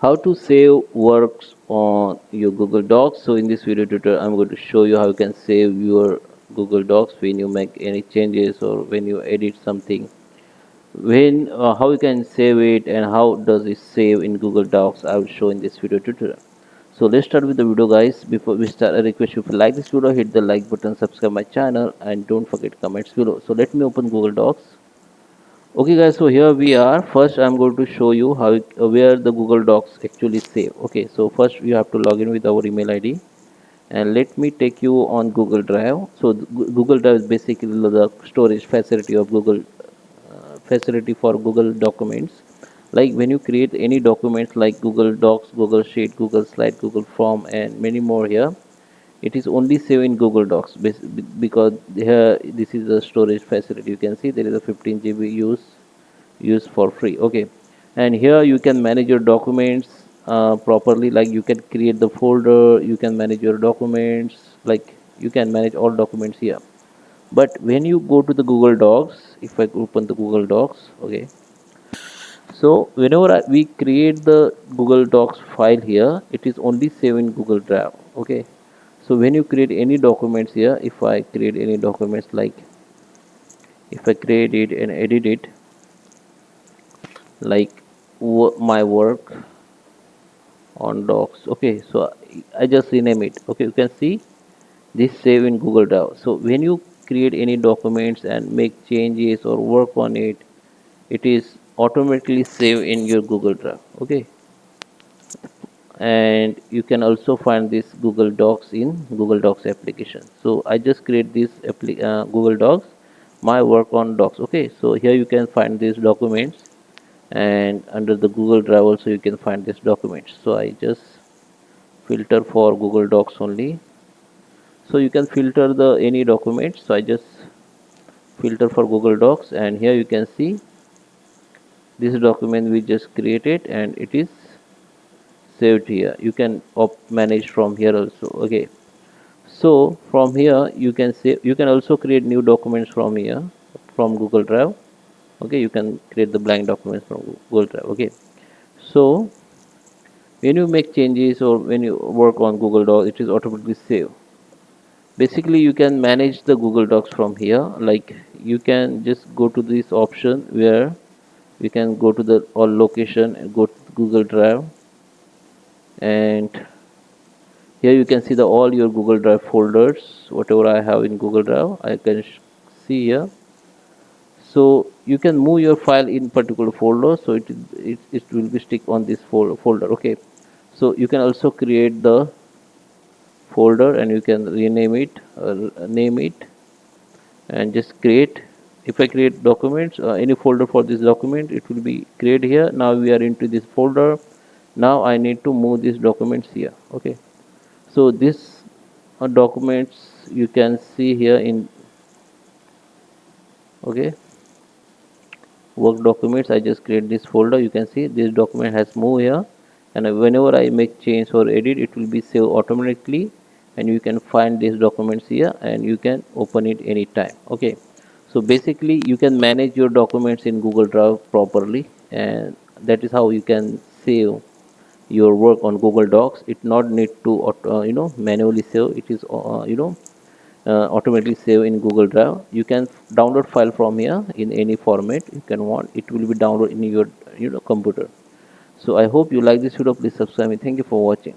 How to save works on your Google Docs. So in this video tutorial I'm going to show you how you can save your Google Docs when you make any changes or when you edit something, when how you can save it and how does it save in Google Docs. I will show in this video tutorial. So let's start with the video, guys. Before we start, I request you, if you like this video, hit the like button, subscribe my channel, and don't forget comments below. So let me open Google Docs. Okay, guys, so here we are. First I'm going to show you how where the Google Docs actually save. Okay, so first we have to log in with our email ID, and let me take you on Google Drive. So Google Drive is basically the storage facility of Google, facility for Google documents. Like when you create any documents like Google Docs, Google Sheet, Google Slide, Google Form, and many more here, it is only saved in Google Docs because here this is the storage facility. You can see there is a 15 GB use for free. Okay, and here you can manage your documents properly. Like you can create the folder, you can manage your documents, like you can manage all documents here. But when you go to the Google Docs, if I open the Google Docs, okay, so whenever we create the Google Docs file here, it is only saved in Google Drive. Okay, so when you create any documents here, if I create any documents, like if I create it and edit it, like my work on Docs, okay, so I just rename it. Okay, you can see this save in Google Drive. So when you create any documents and make changes or work on it, it is automatically saved in your Google Drive. Okay, and you can also find this Google Docs in Google Docs application. So I just create this Google Docs, my work on Docs. Okay, so here you can find these documents, and under the Google Drive also you can find these documents. So I just filter for Google Docs only. So you can filter the any documents. So I just filter for Google Docs, and here you can see this document we just created, and it is saved here. You can manage from here also. Okay, so from here you can save, you can also create new documents from here, from Google Drive. Okay, you can create the blank documents from Google Drive. Okay, so when you make changes or when you work on Google Docs, it is automatically saved. Basically you can manage the Google Docs from here. Like you can just go to this option where you can go to the all location and go to Google Drive, and here you can see the all your Google Drive folders. Whatever I have in Google Drive, I can see here. So you can move your file in particular folder, so it will be stick on this folder. Okay, so you can also create the folder and you can rename it, name it, and just create. If I create documents, any folder for this document, it will be create here. Now we are into this folder. Now I need to move these documents here. Okay, so this documents you can see here in, okay, work documents. I just create this folder. You can see this document has moved here, and whenever I make change or edit, it will be saved automatically, and you can find these documents here and you can open it anytime. Okay, so basically you can manage your documents in Google Drive properly, and that is how you can save your work on Google Docs. It not need to manually save. It is automatically save in Google Drive. You can download file from here in any format you can want. It will be download in your computer. So I hope you like this video. Please subscribe me. Thank you for watching.